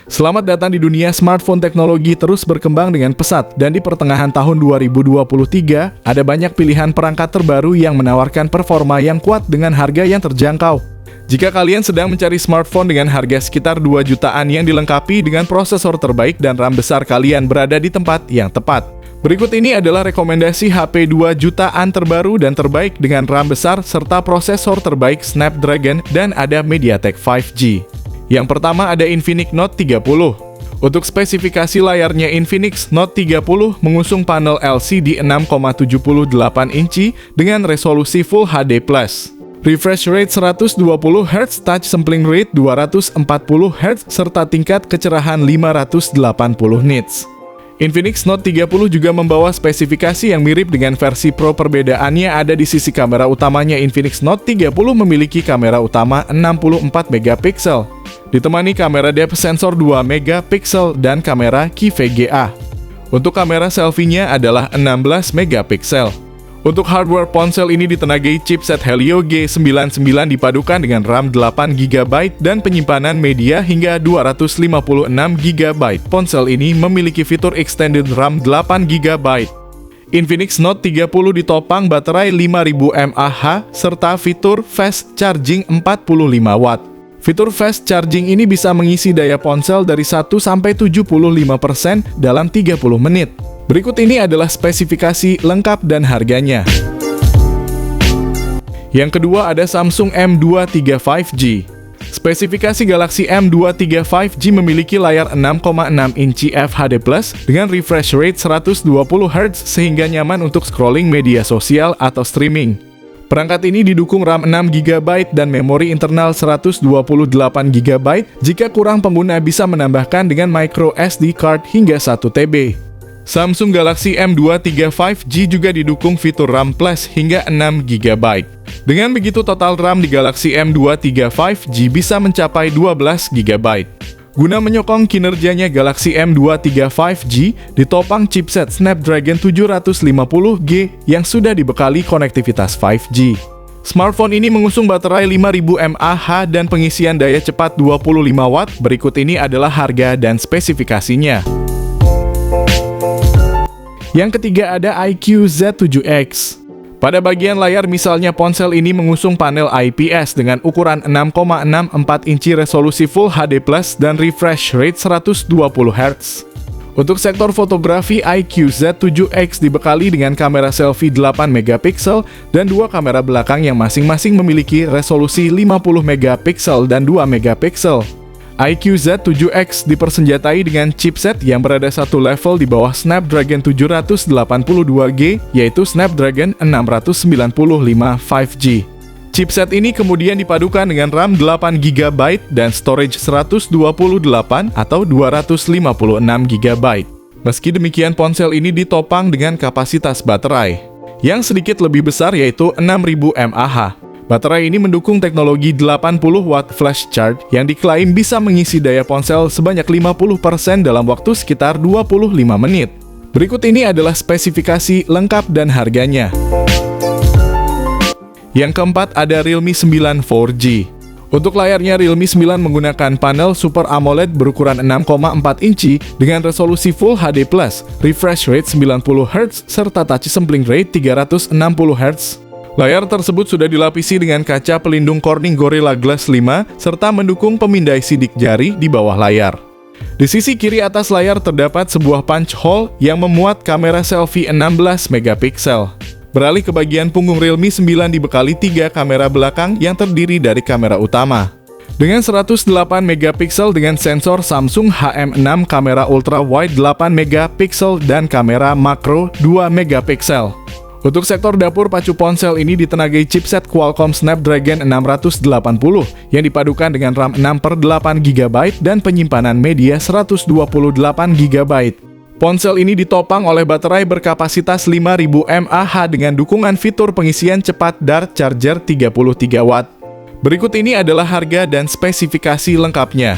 Selamat datang di dunia smartphone. Teknologi terus berkembang dengan pesat, dan di pertengahan tahun 2023, ada banyak pilihan perangkat terbaru yang menawarkan performa yang kuat dengan harga yang terjangkau. Jika kalian sedang mencari smartphone dengan harga sekitar 2 jutaan yang dilengkapi dengan prosesor terbaik dan RAM besar, kalian berada di tempat yang tepat. Berikut ini adalah rekomendasi HP 2 jutaan terbaru dan terbaik dengan RAM besar serta prosesor terbaik Snapdragon dan ada MediaTek 5G. Yang pertama ada Infinix Note 30. Untuk spesifikasi layarnya, Infinix Note 30 mengusung panel LCD 6,78 inci dengan resolusi Full HD+. Refresh rate 120 Hz, touch sampling rate 240 Hz, serta tingkat kecerahan 580 nits. Infinix Note 30 juga membawa spesifikasi yang mirip dengan versi Pro. Perbedaannya ada di sisi kamera utamanya. Infinix Note 30 memiliki kamera utama 64 megapiksel, ditemani kamera depth sensor 2 megapiksel dan kamera QVGA. Untuk kamera selfie-nya adalah 16 megapiksel. Untuk hardware, ponsel ini ditenagai chipset Helio G99 dipadukan dengan RAM 8GB dan penyimpanan media hingga 256GB. Ponsel ini memiliki fitur extended RAM 8GB. Infinix Note 30 ditopang baterai 5000 mAh serta fitur fast charging 45W. Fitur fast charging ini bisa mengisi daya ponsel dari 1-75% dalam 30 menit. Berikut ini adalah spesifikasi lengkap dan harganya. Yang kedua ada Samsung M23 5G. Spesifikasi Galaxy M23 5G memiliki layar 6,6 inci FHD+ dengan refresh rate 120 Hz sehingga nyaman untuk scrolling media sosial atau streaming. Perangkat ini didukung RAM 6GB dan memori internal 128GB. Jika kurang, pengguna bisa menambahkan dengan micro SD card hingga 1 TB. Samsung Galaxy M23 5G juga didukung fitur RAM Plus hingga 6GB. Dengan begitu, total RAM di Galaxy M23 5G bisa mencapai 12GB. Guna menyokong kinerjanya, Galaxy M23 5G ditopang chipset Snapdragon 750G yang sudah dibekali konektivitas 5G. Smartphone ini mengusung baterai 5000 mAh dan pengisian daya cepat 25W. Berikut ini adalah harga dan spesifikasinya. Yang ketiga ada iQOO Z7X. Pada bagian layar misalnya, ponsel ini mengusung panel IPS dengan ukuran 6,64 inci, resolusi Full HD+, dan refresh rate 120 Hz. Untuk sektor fotografi, iQOO Z7X dibekali dengan kamera selfie 8 megapiksel dan 2 kamera belakang yang masing-masing memiliki resolusi 50 megapiksel dan 2 megapiksel. iQOO Z7X dipersenjatai dengan chipset yang berada satu level di bawah Snapdragon 782G, yaitu Snapdragon 695 5G. Chipset ini kemudian dipadukan dengan RAM 8GB dan storage 128 atau 256GB. Meski demikian, ponsel ini ditopang dengan kapasitas baterai yang sedikit lebih besar, yaitu 6000 mAh. Baterai ini mendukung teknologi 80W flash charge yang diklaim bisa mengisi daya ponsel sebanyak 50% dalam waktu sekitar 25 menit. Berikut ini adalah spesifikasi lengkap dan harganya. Yang keempat ada Realme 9 4G. Untuk layarnya, Realme 9 menggunakan panel Super AMOLED berukuran 6,4 inci dengan resolusi Full HD+, refresh rate 90Hz, serta touch sampling rate 360Hz. Layar tersebut sudah dilapisi dengan kaca pelindung Corning Gorilla Glass 5 serta mendukung pemindai sidik jari di bawah layar. Di sisi kiri atas layar terdapat sebuah punch hole yang memuat kamera selfie 16 megapiksel. Beralih ke bagian punggung, Realme 9 dibekali 3 kamera belakang yang terdiri dari kamera utama dengan 108 megapiksel dengan sensor Samsung HM6, kamera ultra wide 8 megapiksel dan kamera makro 2 megapiksel. Untuk sektor dapur, pacu ponsel ini ditenagai chipset Qualcomm Snapdragon 680 yang dipadukan dengan RAM 6/8GB dan penyimpanan media 128GB. Ponsel ini ditopang oleh baterai berkapasitas 5000 mAh dengan dukungan fitur pengisian cepat Dart Charger 33W. Berikut ini adalah harga dan spesifikasi lengkapnya.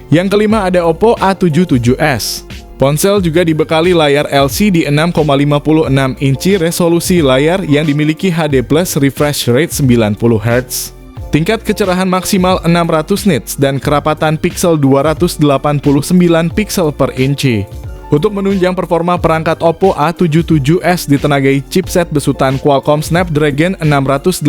Yang kelima ada Oppo A77s. Ponsel juga dibekali layar LCD 6,56 inci, resolusi layar yang dimiliki HD+, refresh rate 90Hz. Tingkat kecerahan maksimal 600 nits dan kerapatan piksel 289 piksel per inci. Untuk menunjang performa perangkat Oppo A77s ditenagai chipset besutan Qualcomm Snapdragon 680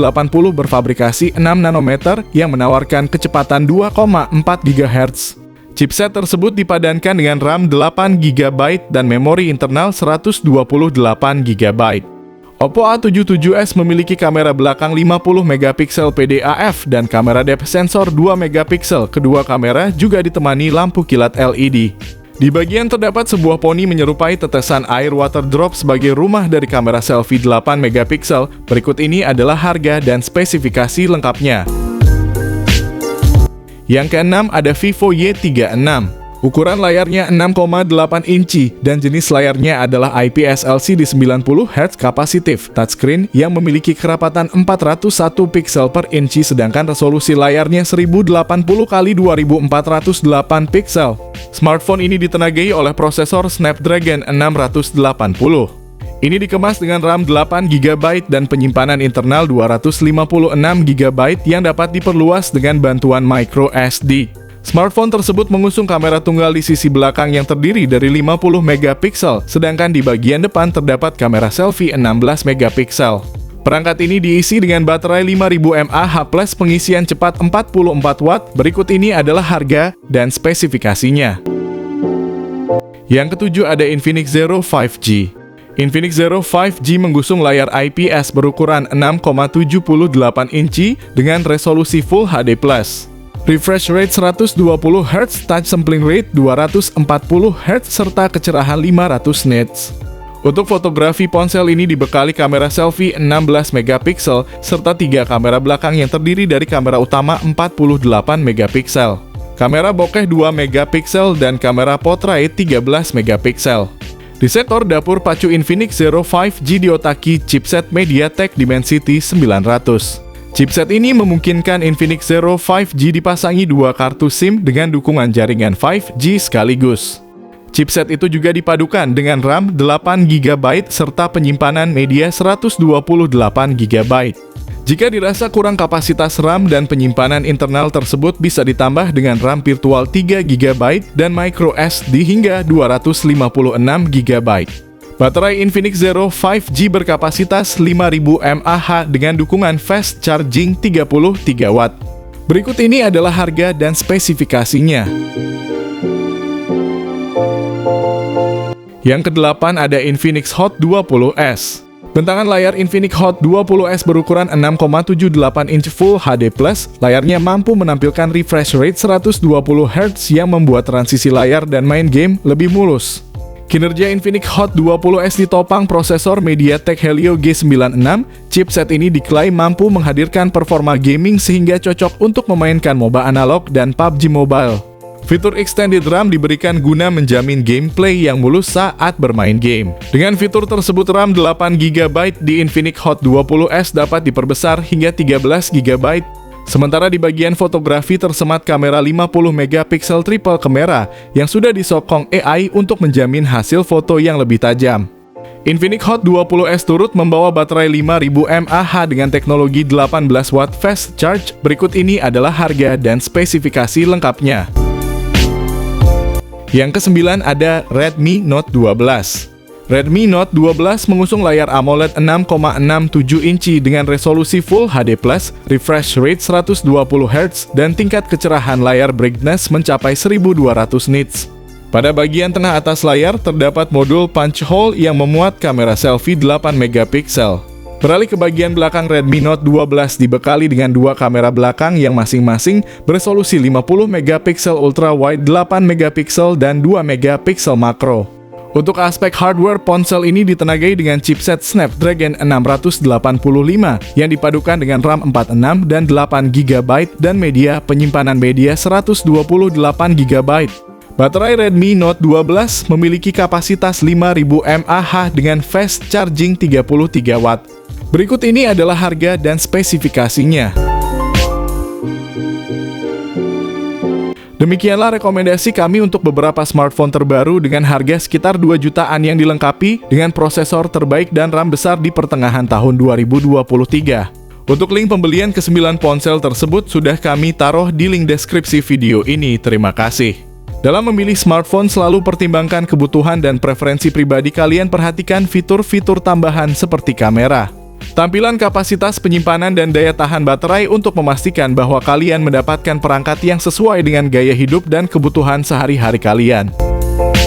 berfabrikasi 6 nanometer yang menawarkan kecepatan 2,4 GHz. Chipset tersebut dipadankan dengan RAM 8 GB dan memori internal 128 GB. Oppo A77s memiliki kamera belakang 50 megapiksel PDAF dan kamera depth sensor 2 megapiksel. Kedua kamera juga ditemani lampu kilat LED. Di bagian terdapat sebuah poni menyerupai tetesan air water drop sebagai rumah dari kamera selfie 8 megapiksel. Berikut ini adalah harga dan spesifikasi lengkapnya. Yang keenam ada Vivo Y36. Ukuran layarnya 6,8 inci dan jenis layarnya adalah IPS LCD 90Hz kapasitif touchscreen yang memiliki kerapatan 401 piksel per inci sedangkan resolusi layarnya 1080x2408 piksel. Smartphone ini ditenagai oleh prosesor Snapdragon 680. Ini dikemas dengan RAM 8 GB dan penyimpanan internal 256 GB yang dapat diperluas dengan bantuan microSD. Smartphone tersebut mengusung kamera tunggal di sisi belakang yang terdiri dari 50 megapiksel, sedangkan di bagian depan terdapat kamera selfie 16 megapiksel. Perangkat ini diisi dengan baterai 5000 mAh plus pengisian cepat 44 watt. Berikut ini adalah harga dan spesifikasinya. Yang ketujuh ada Infinix Zero 5G. Infinix Zero 5G menggusung layar IPS berukuran 6,78 inci dengan resolusi Full HD+. Refresh rate 120 Hz, touch sampling rate 240 Hz, serta kecerahan 500 nits. Untuk fotografi, ponsel ini dibekali kamera selfie 16 megapiksel serta 3 kamera belakang yang terdiri dari kamera utama 48 megapiksel, kamera bokeh 2 megapiksel, dan kamera portrait 13 megapiksel. Di sektor dapur pacu Infinix Zero 5G diotaki chipset MediaTek Dimensity 900. Chipset ini memungkinkan Infinix Zero 5G dipasangi 2 kartu SIM dengan dukungan jaringan 5G sekaligus. Chipset itu juga dipadukan dengan RAM 8 GB serta penyimpanan media 128 GB. Jika dirasa kurang kapasitas RAM dan penyimpanan internal tersebut bisa ditambah dengan RAM virtual 3 GB dan microSD hingga 256 GB. Baterai Infinix Zero 5G berkapasitas 5000 mAh dengan dukungan fast charging 33 watt. Berikut ini adalah harga dan spesifikasinya. Yang kedelapan ada Infinix Hot 20s. Bentangan layar Infinix Hot 20s berukuran 6,78 inch Full HD+. Layarnya mampu menampilkan refresh rate 120 Hz yang membuat transisi layar dan main game lebih mulus. Kinerja Infinix Hot 20s ditopang prosesor MediaTek Helio G96. Chipset ini diklaim mampu menghadirkan performa gaming sehingga cocok untuk memainkan MOBA analog dan PUBG Mobile. Fitur Extended RAM diberikan guna menjamin gameplay yang mulus saat bermain game. Dengan fitur tersebut, RAM 8 GB di Infinix Hot 20s dapat diperbesar hingga 13 GB. Sementara di bagian fotografi tersemat kamera 50 megapiksel triple kamera yang sudah disokong AI untuk menjamin hasil foto yang lebih tajam. Infinix Hot 20s turut membawa baterai 5000 mAh dengan teknologi 18 watt fast charge. Berikut ini adalah harga dan spesifikasi lengkapnya. Yang kesembilan ada Redmi Note 12. Redmi Note 12 mengusung layar AMOLED 6,67 inci dengan resolusi Full HD+, refresh rate 120 Hz, dan tingkat kecerahan layar brightness mencapai 1200 nits. Pada bagian tengah atas layar terdapat modul punch hole yang memuat kamera selfie 8 megapiksel. Beralih ke bagian belakang, Redmi Note 12 dibekali dengan 2 kamera belakang yang masing-masing beresolusi 50 megapiksel ultra wide, 8 megapiksel, dan 2 megapiksel makro. Untuk aspek hardware, ponsel ini ditenagai dengan chipset Snapdragon 685 yang dipadukan dengan RAM 46 dan 8 GB dan media penyimpanan media 128 GB. Baterai Redmi Note 12 memiliki kapasitas 5000 mAh dengan fast charging 33 watt. Berikut ini adalah harga dan spesifikasinya. Demikianlah rekomendasi kami untuk beberapa smartphone terbaru dengan harga sekitar 2 jutaan yang dilengkapi dengan prosesor terbaik dan RAM besar di pertengahan tahun 2023. Untuk link pembelian ke-9 ponsel tersebut sudah kami taruh di link deskripsi video ini. Terima kasih. Dalam memilih smartphone, selalu pertimbangkan kebutuhan dan preferensi pribadi kalian. Perhatikan fitur-fitur tambahan seperti kamera, tampilan, kapasitas penyimpanan, dan daya tahan baterai untuk memastikan bahwa kalian mendapatkan perangkat yang sesuai dengan gaya hidup dan kebutuhan sehari-hari kalian.